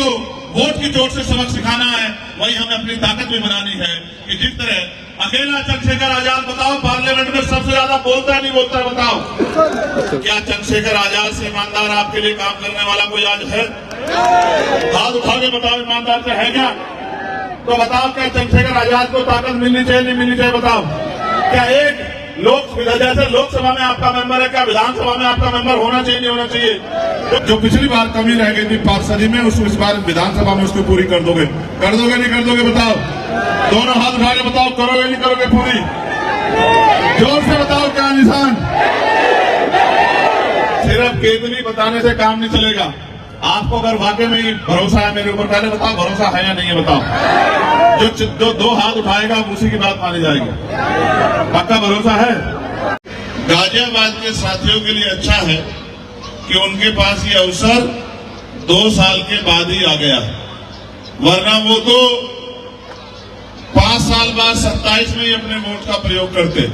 को वोट की चोट से सबक सिखाना है, वही हमें अपनी ताकत भी बनानी है कि जिस तरह अकेला चंद्रशेखर आजाद, बताओ पार्लियामेंट में सबसे ज्यादा बोलता है नहीं बोलता है, बताओ क्या चंद्रशेखर आजाद से ईमानदार आपके लिए काम करने वाला कोई आज है? हाथ उठा के बताओ, ईमानदार से है क्या? तो बताओ क्या चंद्रशेखर आजाद को ताकत मिलनी चाहिए नहीं मिलनी चाहिए? बताओ क्या एक जैसे लोकसभा में आपका मेंबर है, क्या विधानसभा में आपका मेंबर होना चाहिए नहीं होना चाहिए? जो पिछली बार कमी रह गई थी पार्षदी में, उसको इस बार विधानसभा में उसको पूरी कर दोगे नहीं कर दोगे? बताओ, दोनों हाथ उठा के बताओ, करोगे नहीं करोगे पूरी? जोर से बताओ क्या निशान? सिर्फ केतली बताने से काम नहीं चलेगा। आपको अगर वाकई में भरोसा है मेरे ऊपर, पहले बताओ भरोसा है या नहीं है? बताओ, जो दो हाथ उठाएगा उसी की बात मानी जाएगी। पक्का भरोसा है? गाजियाबाद के साथियों के लिए अच्छा है कि उनके पास ये अवसर 2 साल के बाद ही आ गया, वरना वो तो 5 साल बाद 27 में ही अपने वोट का प्रयोग करते।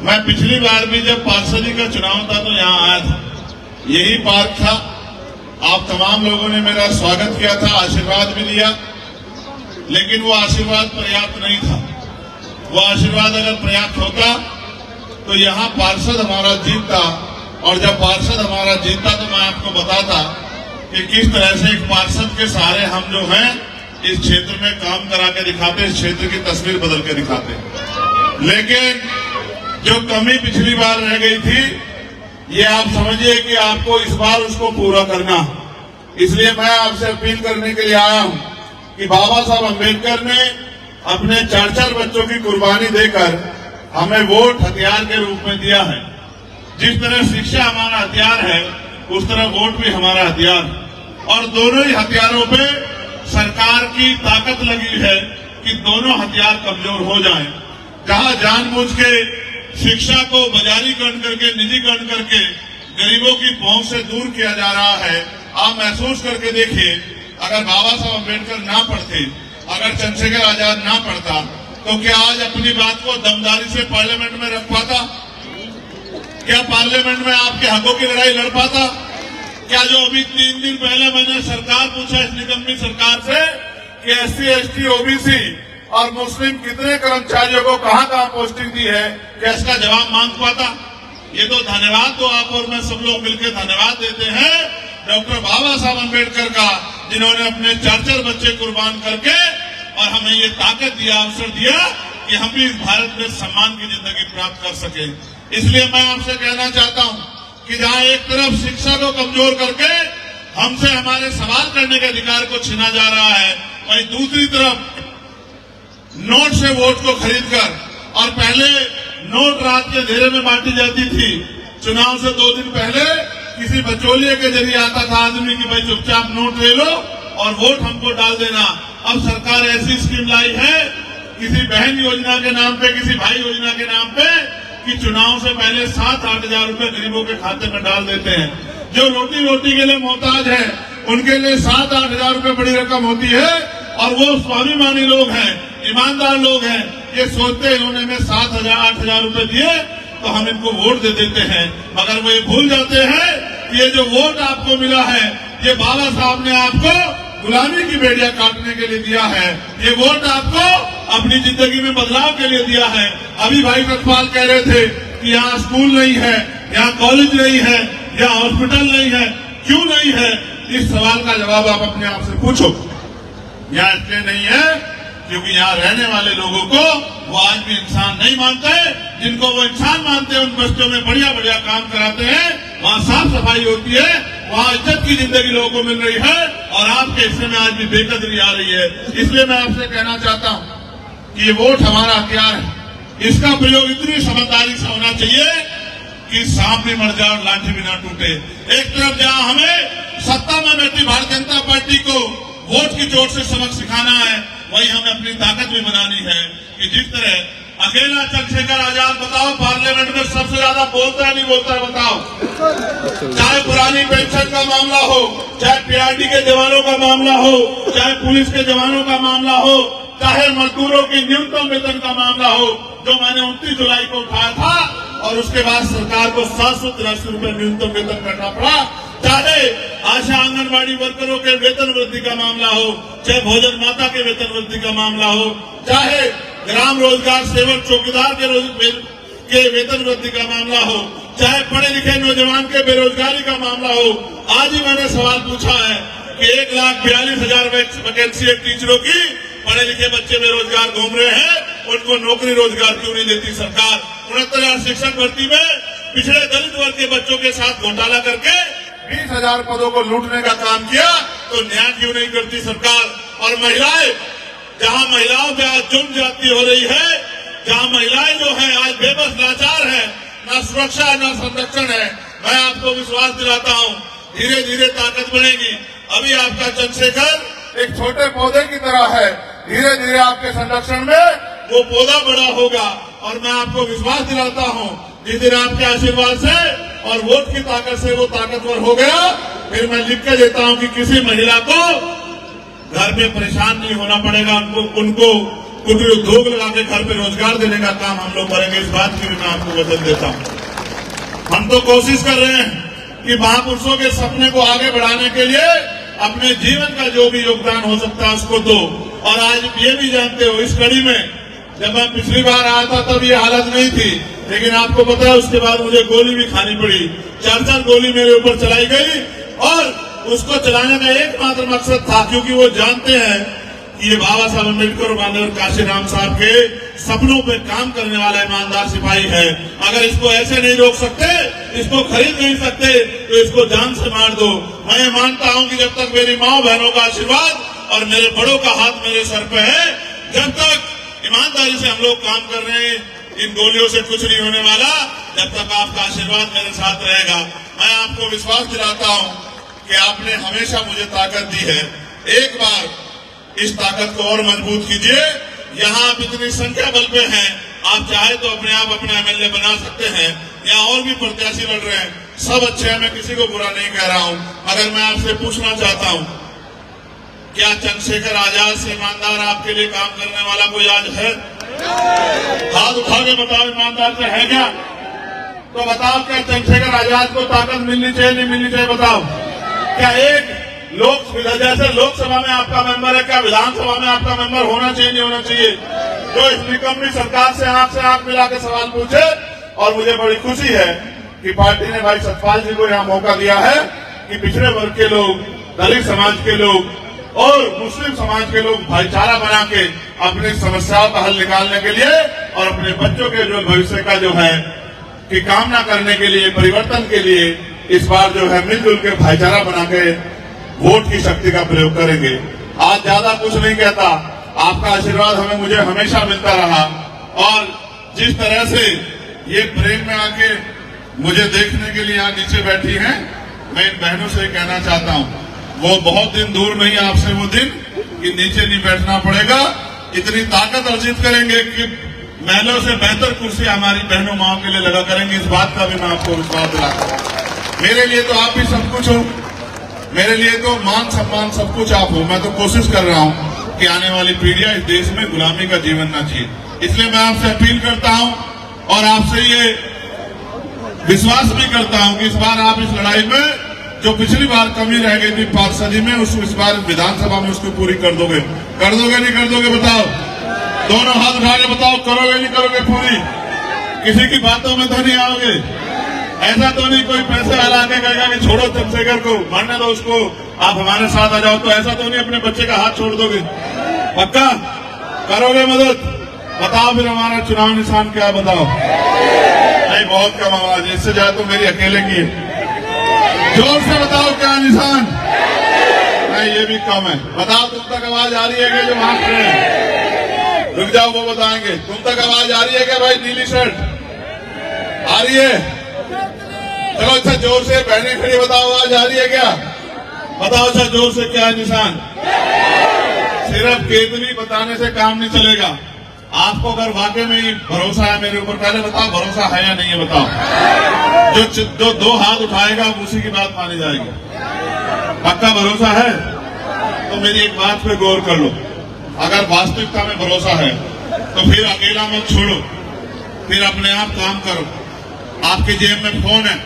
मैं पिछली बार भी जब पार्षदी का चुनाव था तो यहाँ आया था, यही पार्क था। आप तमाम लोगों ने मेरा स्वागत किया था, आशीर्वाद भी दिया, लेकिन वो आशीर्वाद पर्याप्त नहीं था। वो आशीर्वाद अगर पर्याप्त होता तो यहाँ पार्षद हमारा जीतता, और जब पार्षद हमारा जीतता तो मैं आपको बताता कि किस तरह से एक पार्षद के सहारे हम जो हैं इस क्षेत्र में काम करा के दिखाते, इस क्षेत्र की तस्वीर बदल के दिखाते। लेकिन जो कमी पिछली बार रह गई थी, ये आप समझिए कि आपको इस बार उसको पूरा करना। इसलिए मैं आपसे अपील करने के लिए आया हूं कि बाबा साहब अम्बेडकर ने अपने 4 बच्चों की कुर्बानी देकर हमें वोट हथियार के रूप में दिया है। जिस तरह शिक्षा हमारा हथियार है, उस तरह वोट भी हमारा हथियार, और दोनों ही हथियारों पे सरकार की ताकत लगी है कि दोनों हथियार कमजोर हो जाएं। जहां जानबूझ के शिक्षा को बाजारीकरण करके, निजीकरण करके गरीबों की पहुंच से दूर किया जा रहा है, आप महसूस करके देखिए, अगर बाबा साहब अम्बेडकर ना पढ़ते, अगर चंद्रशेखर आजाद ना पढ़ता, तो क्या आज अपनी बात को दमदारी से पार्लियामेंट में रख पाता? क्या पार्लियामेंट में आपके हकों की लड़ाई लड़ पाता? क्या जो अभी 3 दिन पहले मैंने सरकार पूछा इस निगम सरकार से कि SC, ST, OBC और मुस्लिम कितने कर्मचारियों को कहां पोस्टिंग दी है, क्या इसका जवाब मांग पाता? ये तो धन्यवाद तो आप और मैं सब लोग मिलकर धन्यवाद देते हैं डॉक्टर बाबा साहब अम्बेडकर का, जिन्होंने अपने 4 बच्चे कुर्बान करके और हमें ये ताकत दिया, अवसर दिया कि हम भी इस भारत में सम्मान की जिंदगी प्राप्त कर सके। इसलिए मैं आपसे कहना चाहता हूं कि जहां एक तरफ शिक्षा को कमजोर करके हमसे हमारे सवाल करने के अधिकार को छीना जा रहा है, वहीं दूसरी तरफ नोट से वोट को खरीदकर, और पहले नोट रात के अंधेरे में बांटी जाती थी, चुनाव से 2 दिन पहले किसी बचौलिए के जरिए आता था आदमी कि भाई चुपचाप नोट ले लो और वोट हमको डाल देना। अब सरकार ऐसी स्कीम लाई है किसी बहन योजना के नाम पे, किसी भाई योजना के नाम पे, कि चुनाव से पहले 7-8 हजार रुपए गरीबों के खाते में डाल देते हैं। जो रोटी के लिए मोहताज है उनके लिए 7-8 हजार रुपए बड़ी रकम होती है, और वो स्वाभिमानी लोग हैं, ईमानदार लोग हैं, ये सोचते इन्होंने में 7-8 हजार रुपए दिए तो हम इनको वोट दे देते हैं, मगर वो ये भूल जाते हैं कि ये जो वोट आपको मिला है, ये बाबा साहब ने आपको गुलामी की बेड़ियां काटने के लिए दिया है। ये वोट आपको अपनी जिंदगी में बदलाव के लिए दिया है। अभी भाई सतपाल कह रहे थे कि यहाँ स्कूल नहीं है, यहाँ कॉलेज नहीं है, यहाँ हॉस्पिटल नहीं है। क्यों नहीं है? इस सवाल का जवाब आप अपने आप से पूछो। यहाँ इसलिए नहीं है क्योंकि यहाँ रहने वाले लोगों को वो आज भी इंसान नहीं मानते। जिनको वो इंसान मानते हैं उन बस्तियों में बढ़िया बढ़िया काम कराते हैं, वहाँ साफ सफाई होती है, वहाँ इज्जत की जिंदगी लोगों को मिल रही है, और आपके हिस्से में आज भी बेकदरी आ रही है। इसलिए मैं आपसे कहना चाहता हूँ कि ये वोट हमारा हथियार है, इसका प्रयोग इतनी समझदारी से होना चाहिए कि सांप भी मर जाए और लाठी भी ना टूटे। एक तरफ जहाँ हमें सत्ता में बैठी भारतीय जनता पार्टी को वोट की चोट से सबक सिखाना है, वही हमें अपनी ताकत भी बनानी है कि जिस तरह अकेला चंद्रशेखर आजाद, बताओ पार्लियामेंट में सबसे ज्यादा बोलता है नहीं बोलता है? बताओ, चाहे पुरानी पेंशन का मामला हो, चाहे PRD के जवानों का मामला हो, चाहे पुलिस के जवानों का मामला हो, चाहे मजदूरों की न्यूनतम वेतन का मामला हो, जो मैंने 29 जुलाई को उठाया था और उसके बाद सरकार को 783 रुपए न्यूनतम वेतन करना पड़ा, चाहे आशा आंगन आंगनबाड़ी वर्करों के वेतन वृद्धि का मामला हो, चाहे भोजन माता के वेतन वृद्धि का मामला हो, चाहे ग्राम रोजगार सेवक चौकीदार के वेतन वृद्धि का मामला हो, चाहे पढ़े लिखे नौजवान के बेरोजगारी का मामला हो। आज ही मैंने सवाल पूछा है कि 1,42,000 वैकेंसी है टीचरों की, पढ़े लिखे बच्चे बेरोजगार घूम रहे हैं, उनको नौकरी रोजगार क्यों नहीं देती सरकार? 69,000 शिक्षक भर्ती में पिछड़े दलित वर्ग के बच्चों के साथ घोटाला करके 20,000 पदों को लूटने का काम किया, तो न्याय क्यों नहीं करती सरकार? और महिलाएं, जहां महिलाओं पे आज जुल्म ज्यादती हो रही है, जहां महिलाएं जो है आज बेबस लाचार है, न सुरक्षा है न संरक्षण है, मैं आपको विश्वास दिलाता हूं धीरे धीरे ताकत बढ़ेगी। अभी आपका चंद्रशेखर एक छोटे पौधे की तरह है, धीरे धीरे आपके संरक्षण में वो पौधा बड़ा होगा। और मैं आपको विश्वास दिलाता हूं जिस दिन आपके आशीर्वाद से और वोट की ताकत से वो ताकतवर हो गया, फिर मैं लिख के देता हूं कि किसी महिला को घर में परेशान नहीं होना पड़ेगा, उनको कुटीर उद्योग लगा के घर पे रोजगार देने का काम हम लोग करेंगे। इस बात की भी मैं आपको वचन देता हूं। हम तो कोशिश कर रहे हैं कि महापुरुषों के सपने को आगे बढ़ाने के लिए अपने जीवन का जो भी योगदान हो सकता है उसको दो। और आज ये भी जानते हो, इस कड़ी में जब मैं पिछली बार आया था तब ये हालत नहीं थी, लेकिन आपको पता है उसके बाद मुझे गोली भी खानी पड़ी। 4 गोली मेरे ऊपर चलाई गई और उसको चलाने का एकमात्र मकसद था, क्योंकि वो जानते हैं कि ये बाबा साहब अम्बेडकर और माननीय काशीराम साहब के सपनों पे काम करने वाला ईमानदार सिपाही है। अगर इसको ऐसे नहीं रोक सकते, इसको खरीद नहीं सकते, तो इसको जान से मार दो। मैं ये मानता हूं कि जब तक मेरी माँ बहनों का आशीर्वाद और मेरे बड़ों का हाथ मेरे सर पे है, जब तक ईमानदारी से हम लोग काम कर रहे हैं, इन गोलियों से कुछ नहीं होने वाला। जब तक आपका आशीर्वाद मेरे साथ रहेगा, मैं आपको विश्वास दिलाता हूं कि आपने हमेशा मुझे ताकत दी है। एक बार इस ताकत को और मजबूत कीजिए। यहाँ आप इतनी संख्या बल पे हैं, आप चाहे तो अपने आप अपना एमएलए बना सकते हैं। यहाँ और भी प्रत्याशी लड़ रहे हैं, सब अच्छे हैं, मैं किसी को बुरा नहीं कह रहा हूँ। मगर मैं आपसे पूछना चाहता हूँ, क्या चंद्रशेखर आजाद से ईमानदार आपके लिए काम करने वाला कोई आज है? हाथ उठा के बताओ, ईमानदार से है क्या? तो बताओ, क्या चंद्रशेखर आजाद को ताकत मिलनी चाहिए नहीं मिलनी चाहिए? बताओ, क्या एक जैसे लोकसभा में आपका मेंबर है, क्या विधानसभा में आपका मेंबर होना चाहिए नहीं होना चाहिए? जो इस निकम्मी सरकार से आंख मिला के सवाल पूछे। और मुझे बड़ी खुशी है कि पार्टी ने भाई सतपाल जी को यहाँ मौका दिया है कि पिछड़े वर्ग के लोग, दलित समाज के लोग और मुस्लिम समाज के लोग भाईचारा बना के अपनी समस्याओं का हल निकालने के लिए और अपने बच्चों के जो भविष्य का जो है कि कामना करने के लिए, परिवर्तन के लिए इस बार जो है मिलजुल के भाईचारा बना के वोट की शक्ति का प्रयोग करेंगे। आज ज्यादा कुछ नहीं कहता, आपका आशीर्वाद मुझे हमेशा मिलता रहा। और जिस तरह से ये प्रेम में आके मुझे देखने के लिए यहाँ नीचे बैठी हैं, मैं इन बहनों से कहना चाहता हूँ, वो बहुत दिन दूर नहीं आपसे वो दिन कि नीचे नहीं बैठना पड़ेगा। इतनी ताकत अर्जित करेंगे कि महलों से बेहतर कुर्सी हमारी बहनों माओ के लिए लगा करेंगे। इस बात का भी मैं आपको विश्वास दिलाता हूँ। मेरे लिए तो आप भी सब कुछ हो, मेरे लिए तो मान सम्मान सब कुछ आप हो। मैं तो कोशिश कर रहा हूँ कि आने वाली पीढ़ियां इस देश में गुलामी का जीवन ना जिए। इसलिए मैं आपसे अपील करता हूँ और आपसे ये विश्वास भी करता हूँ कि इस बार आप इस लड़ाई में जो पिछली बार कमी रह गई थी पार्षदी में, उसको इस बार विधानसभा में उसको पूरी कर दोगे नहीं कर दोगे? बताओ, दोनों हाथ उठा के बताओ, करोगे नहीं करोगे पूरी? किसी की बातों में तो नहीं आओगे? ऐसा तो नहीं कोई पैसे हला के कहेगा कि छोड़ो चंद्रशेखर को, मरने दो उसको, आप हमारे साथ आ जाओ? तो ऐसा तो नहीं अपने बच्चे का हाथ छोड़ दोगे? पक्का करोगे मदद? बताओ फिर हमारा चुनाव निशान क्या है? बताओ। नहीं, बहुत कम आवाज, इससे ज्यादा तो मेरी अकेले की है। जोर से बताओ क्या निशान? नहीं, ये भी कम है। बताओ, तुम तक आवाज आ रही है क्या? जो वहां खड़े हैं, रुक जाओ, वो बताएंगे। तुम तक आवाज आ रही है क्या भाई? नीली शर्ट आ रही है? चलो अच्छा, जोर से बहनें खड़ी, बताओ आवाज आ रही है क्या? बताओ अच्छा जोर से, क्या है निशान? सिर्फ केतली बताने से काम नहीं चलेगा। आपको अगर वाकई में ही भरोसा है मेरे ऊपर, पहले बताओ भरोसा है या नहीं है? बताओ। जो 2 हाथ उठाएगा उसी की बात मानी जाएगी। पक्का भरोसा है? तो मेरी एक बात पे गौर कर लो, अगर वास्तविकता में भरोसा है तो फिर अकेला मत छोड़ो, फिर अपने आप काम करो। आपके जेब में फोन है,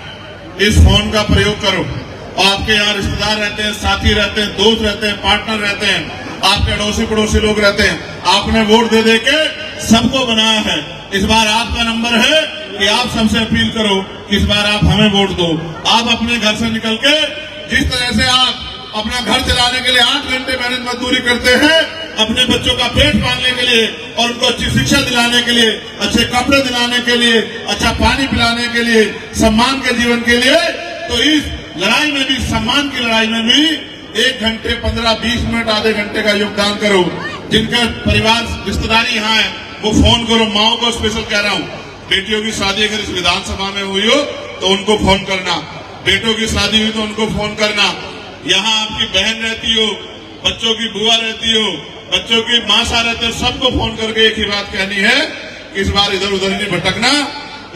इस फोन का प्रयोग करो। आपके यहाँ रिश्तेदार रहते हैं, साथी रहते हैं, दोस्त रहते हैं, पार्टनर रहते हैं, आपके अड़ोसी पड़ोसी लोग रहते हैं। आपने वोट दे दे के सबको बनाया है। इस बार आपका नंबर है कि आप सबसे अपील करो कि इस बार आप हमें वोट दो। आप अपने घर से निकल के जिस तरह से आप अपना घर चलाने के लिए 8 घंटे मेहनत मजदूरी करते हैं, अपने बच्चों का पेट पालने के लिए और उनको अच्छी शिक्षा दिलाने के लिए, अच्छे कपड़े दिलाने के लिए, अच्छा पानी पिलाने के लिए, सम्मान के जीवन के लिए, तो इस लड़ाई में भी, सम्मान की लड़ाई में भी 1 घंटे 15-20 मिनट, आधे घंटे का योगदान करो। जिनका परिवार रिश्तेदारी यहाँ है वो फोन करो। माओ को स्पेशल कह रहा हूँ, बेटियों की शादी अगर इस विधानसभा में हुई हो तो उनको फोन करना, बेटों की शादी हुई तो उनको फोन करना। यहाँ आपकी बहन रहती हो, बच्चों की बुआ रहती हो, बच्चों की मासा रहते हो, सबको फोन करके एक ही बात कहनी है कि इस बार इधर उधर नहीं भटकना,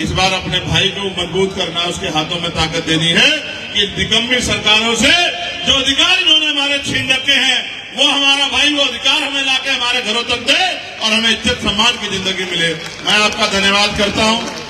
इस बार अपने भाई को मजबूत करना, उसके हाथों में ताकत देनी है कि निकम्मी सरकारों से जो अधिकार इन्होंने हमारे छीन रखे हैं, वो हमारा भाई वो अधिकार हमें लाके हमारे घरों तक दे और हमें इज्जत सम्मान की जिंदगी मिले। मैं आपका धन्यवाद करता हूँ।